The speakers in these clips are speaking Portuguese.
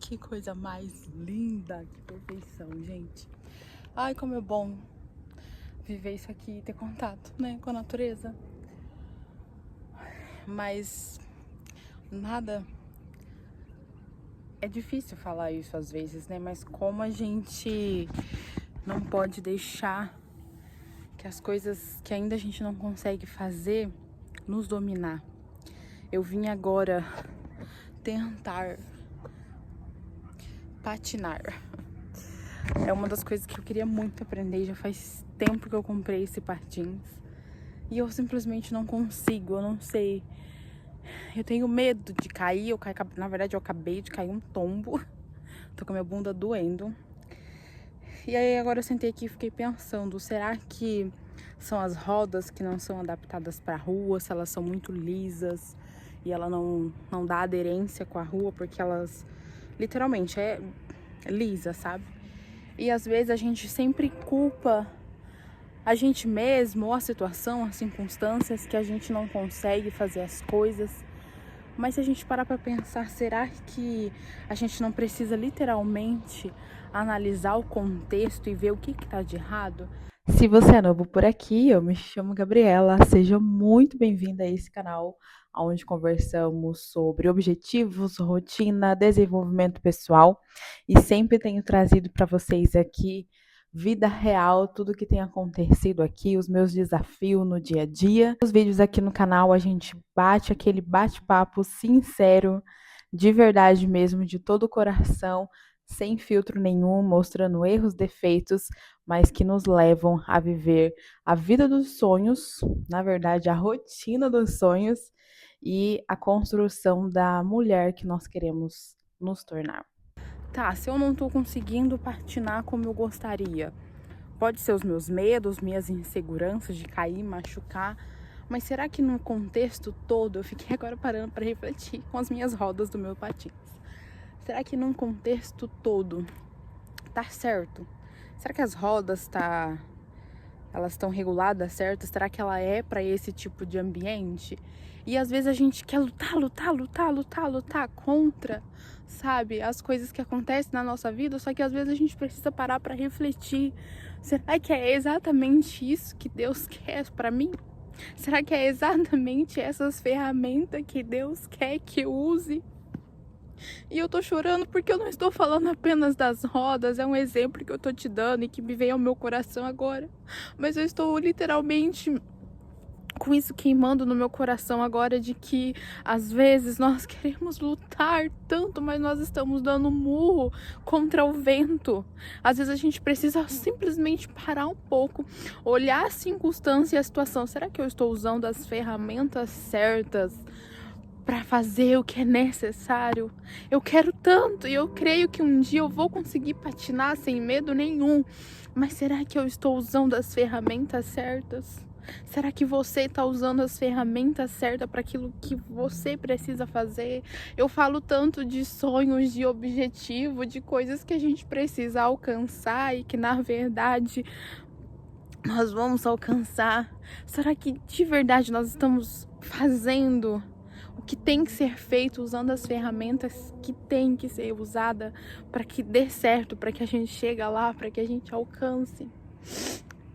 Que coisa mais linda, que perfeição, gente. Ai, como é bom viver isso aqui e ter contato, né, com a natureza. Mas nada... É difícil falar isso às vezes, né? Mas como a gente não pode deixar que as coisas que ainda a gente não consegue fazer nos dominar. Eu vim agora tentar patinar. É uma das coisas que eu queria muito aprender. Já faz tempo que eu comprei esse patins e eu simplesmente não consigo, eu não sei. Eu tenho medo de cair. Na verdade, eu acabei de cair um tombo. Tô com a minha bunda doendo. E aí agora eu sentei aqui e fiquei pensando, será que são as rodas que não são adaptadas para a rua, se elas são muito lisas e ela não dá aderência com a rua, porque elas literalmente é lisa, sabe? E às vezes a gente sempre culpa a gente mesmo, ou a situação, as circunstâncias, que a gente não consegue fazer as coisas. Mas se a gente parar pra pensar, será que a gente não precisa literalmente analisar o contexto e ver o que tá de errado? Se você é novo por aqui, eu me chamo Gabriela, seja muito bem-vinda a esse canal, onde conversamos sobre objetivos, rotina, desenvolvimento pessoal e sempre tenho trazido para vocês aqui vida real, tudo que tem acontecido aqui, os meus desafios no dia a dia. Nos vídeos aqui no canal a gente bate aquele bate-papo sincero, de verdade mesmo, de todo o coração, sem filtro nenhum, mostrando erros, defeitos, mas que nos levam a viver a vida dos sonhos, na verdade, a rotina dos sonhos e a construção da mulher que nós queremos nos tornar. Tá, se eu não tô conseguindo patinar como eu gostaria, pode ser os meus medos, minhas inseguranças de cair, machucar, mas será que no contexto todo, eu fiquei agora parando para refletir com as minhas rodas do meu patins, será que num contexto todo tá certo? Será que as rodas elas estão reguladas certo? Será que ela é para esse tipo de ambiente? E às vezes a gente quer lutar contra, sabe, as coisas que acontecem na nossa vida, só que às vezes a gente precisa parar para refletir. Será que é exatamente isso que Deus quer para mim? Será que é exatamente essas ferramentas que Deus quer que eu use? E eu tô chorando porque eu não estou falando apenas das rodas, é um exemplo que eu tô te dando e que me veio ao meu coração agora. Mas eu estou literalmente com isso queimando no meu coração agora, de que às vezes nós queremos lutar tanto, mas nós estamos dando murro contra o vento. Às vezes a gente precisa simplesmente parar um pouco, olhar a circunstância e a situação. Será que eu estou usando as ferramentas certas para fazer o que é necessário? Eu quero tanto e eu creio que um dia eu vou conseguir patinar sem medo nenhum. Mas será que eu estou usando as ferramentas certas? Será que você está usando as ferramentas certas para aquilo que você precisa fazer? Eu falo tanto de sonhos, de objetivo, de coisas que a gente precisa alcançar e que na verdade nós vamos alcançar. Será que de verdade nós estamos fazendo o que tem que ser feito, usando as ferramentas que tem que ser usada para que dê certo, para que a gente chegue lá, para que a gente alcance?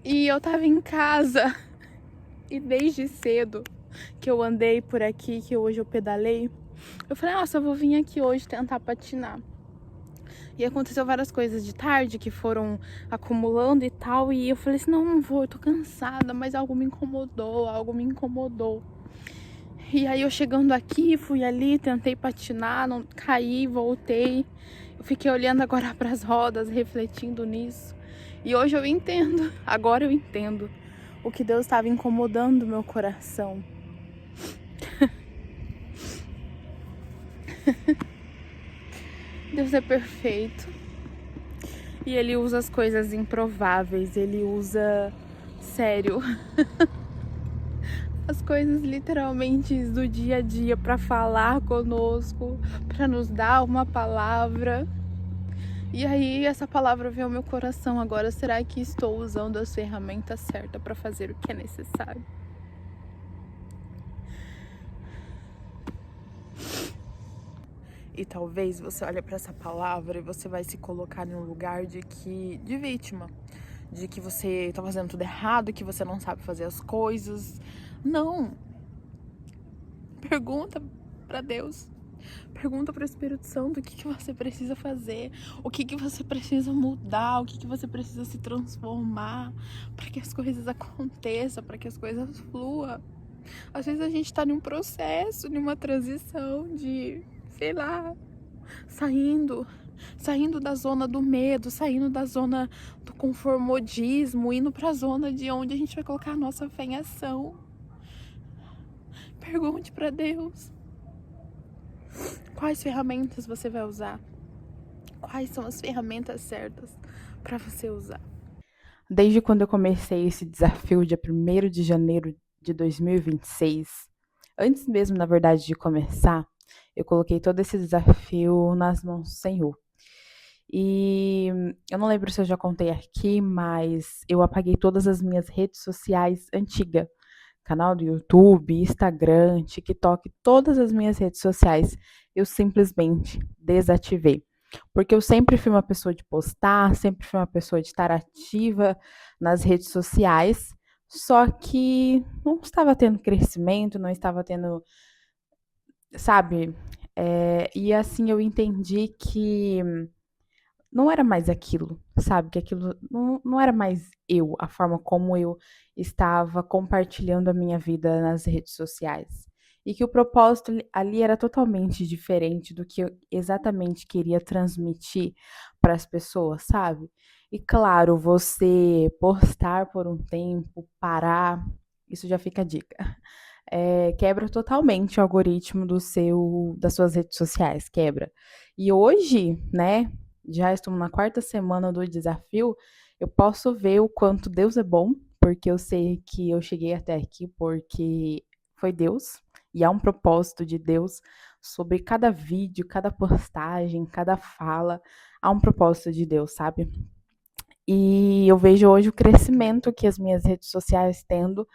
E eu tava em casa e desde cedo que eu andei por aqui, que hoje eu pedalei, eu falei, nossa, eu vou vir aqui hoje tentar patinar. E aconteceu várias coisas de tarde que foram acumulando e tal, e eu falei assim, não vou, eu tô cansada, mas algo me incomodou. E aí eu chegando aqui, fui ali, tentei patinar, não caí, voltei. Eu fiquei olhando agora para as rodas, refletindo nisso. E hoje eu entendo, agora eu entendo o que Deus estava incomodando meu coração. Deus é perfeito. E Ele usa as coisas improváveis, Ele usa, sério, as coisas literalmente do dia a dia para falar conosco, para nos dar uma palavra. E aí essa palavra veio ao meu coração agora. Será que estou usando as ferramentas certas para fazer o que é necessário? E talvez você olhe para essa palavra e você vai se colocar em um lugar de vítima, de que você tá fazendo tudo errado, que você não sabe fazer as coisas. Não. Pergunta para Deus. Pergunta para o Espírito Santo o que você precisa fazer, o que você precisa mudar, o que você precisa se transformar para que as coisas aconteçam, para que as coisas fluam. Às vezes a gente tá num processo, numa transição de, sei lá, saindo da zona do medo, saindo da zona do conformodismo, indo pra zona de onde a gente vai colocar a nossa fé em ação. Pergunte pra Deus. Quais ferramentas você vai usar? Quais são as ferramentas certas para você usar? Desde quando eu comecei esse desafio, dia 1º de janeiro de 2026, antes mesmo, na verdade, de começar, eu coloquei todo esse desafio nas mãos do Senhor. E eu não lembro se eu já contei aqui, mas eu apaguei todas as minhas redes sociais antigas. Canal do YouTube, Instagram, TikTok, todas as minhas redes sociais, eu simplesmente desativei. Porque eu sempre fui uma pessoa de postar, sempre fui uma pessoa de estar ativa nas redes sociais, só que não estava tendo crescimento, não estava tendo, sabe? E assim eu entendi que não era mais aquilo, sabe? Que aquilo não era mais eu, a forma como eu estava compartilhando a minha vida nas redes sociais. E que o propósito ali era totalmente diferente do que eu exatamente queria transmitir para as pessoas, sabe? E claro, você postar por um tempo, parar, isso já fica a dica. Quebra totalmente o algoritmo das suas redes sociais, quebra. E hoje, né, já estamos na 4ª semana do desafio, eu posso ver o quanto Deus é bom, porque eu sei que eu cheguei até aqui porque foi Deus, e há um propósito de Deus sobre cada vídeo, cada postagem, cada fala, há um propósito de Deus, sabe? E eu vejo hoje o crescimento que as minhas redes sociais tendo,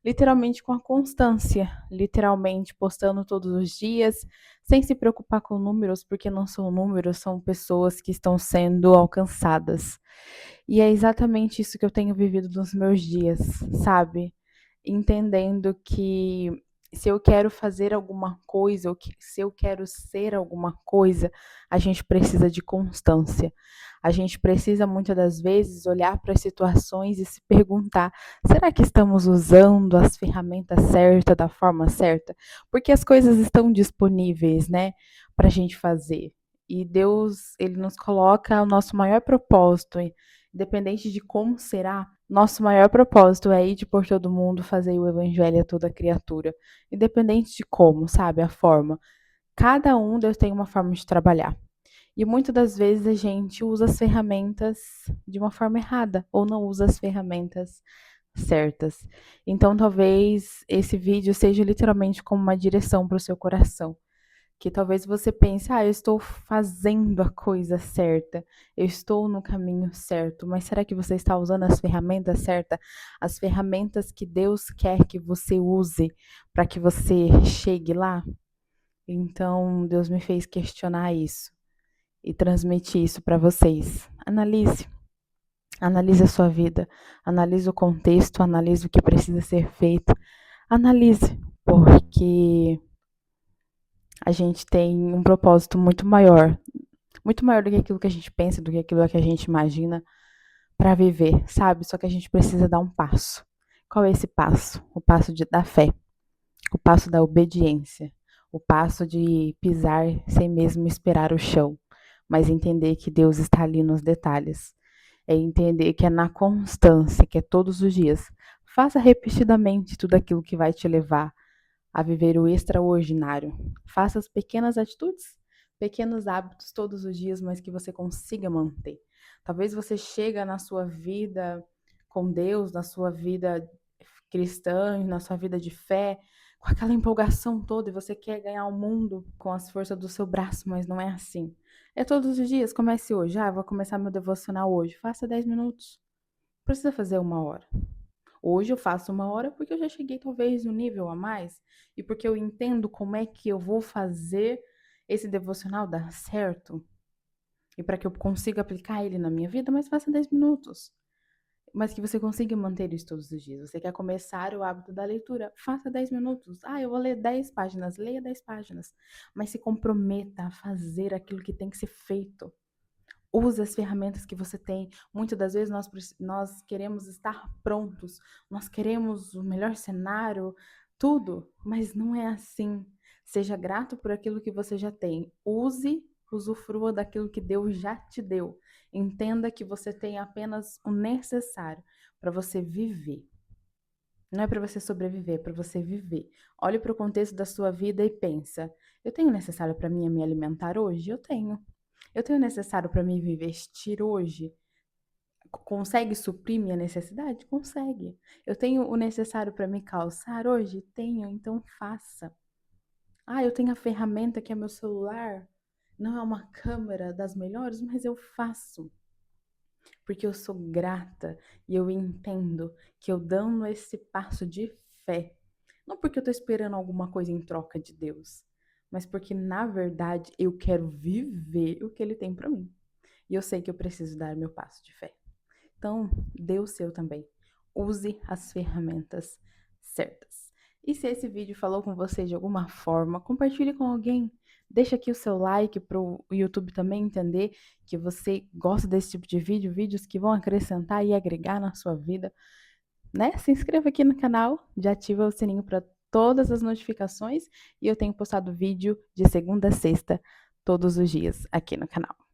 literalmente com a constância, literalmente postando todos os dias, sem se preocupar com números, porque não são números, são pessoas que estão sendo alcançadas. E é exatamente isso que eu tenho vivido nos meus dias, sabe? Entendendo que se eu quero fazer alguma coisa, ou se eu quero ser alguma coisa, a gente precisa de constância. A gente precisa muitas das vezes olhar para as situações e se perguntar: será que estamos usando as ferramentas certas da forma certa? Porque as coisas estão disponíveis, né, para a gente fazer. E Deus, ele nos coloca o nosso maior propósito, independente de como será, nosso maior propósito é ir de por todo mundo fazer o evangelho a toda criatura, independente de como, sabe, a forma. Cada um Deus tem uma forma de trabalhar. E muitas das vezes a gente usa as ferramentas de uma forma errada ou não usa as ferramentas certas. Então, talvez esse vídeo seja literalmente como uma direção para o seu coração. Que talvez você pense, eu estou fazendo a coisa certa, eu estou no caminho certo, mas será que você está usando as ferramentas certas? As ferramentas que Deus quer que você use para que você chegue lá? Então, Deus me fez questionar isso e transmitir isso para vocês. Analise a sua vida, analise o contexto, analise o que precisa ser feito, analise, porque a gente tem um propósito muito maior do que aquilo que a gente pensa, do que aquilo que a gente imagina para viver, sabe? Só que a gente precisa dar um passo. Qual é esse passo? O passo da fé, o passo da obediência, o passo de pisar sem mesmo esperar o chão, mas entender que Deus está ali nos detalhes. É entender que é na constância, que é todos os dias. Faça repetidamente tudo aquilo que vai te levar a viver o extraordinário. Faça as pequenas atitudes, pequenos hábitos todos os dias, mas que você consiga manter. Talvez você chega na sua vida com Deus, na sua vida cristã, na sua vida de fé, com aquela empolgação toda e você quer ganhar o mundo com as forças do seu braço, mas não é assim. É todos os dias, comece hoje. Vou começar meu devocional hoje. Faça 10 minutos. Não precisa fazer 1 hora. Hoje eu faço 1 hora porque eu já cheguei talvez no nível a mais e porque eu entendo como é que eu vou fazer esse devocional dar certo e para que eu consiga aplicar ele na minha vida, mas faça 10 minutos. Mas que você consiga manter isso todos os dias. Você quer começar o hábito da leitura? Faça 10 minutos. Ah, eu vou ler 10 páginas. Leia 10 páginas. Mas se comprometa a fazer aquilo que tem que ser feito. Use as ferramentas que você tem. Muitas das vezes nós queremos estar prontos. Nós queremos o melhor cenário, tudo. Mas não é assim. Seja grato por aquilo que você já tem. Usufrua daquilo que Deus já te deu. Entenda que você tem apenas o necessário para você viver. Não é para você sobreviver, é para você viver. Olhe para o contexto da sua vida e pensa: eu tenho o necessário para mim me alimentar hoje? Eu tenho. Eu tenho o necessário para me vestir hoje? Consegue suprir minha necessidade? Consegue. Eu tenho o necessário para me calçar hoje? Tenho, então faça. Ah, eu tenho a ferramenta que é meu celular. Não é uma câmera das melhores, mas eu faço. Porque eu sou grata e eu entendo que eu dando esse passo de fé, não porque eu tô esperando alguma coisa em troca de Deus, mas porque na verdade eu quero viver o que ele tem para mim. E eu sei que eu preciso dar meu passo de fé. Então, dê o seu também. Use as ferramentas certas. E se esse vídeo falou com você de alguma forma, compartilhe com alguém. Deixa aqui o seu like para o YouTube também entender que você gosta desse tipo de vídeo, vídeos que vão acrescentar e agregar na sua vida, né? Se inscreva aqui no canal, já ativa o sininho para todas as notificações e eu tenho postado vídeo de segunda a sexta todos os dias aqui no canal.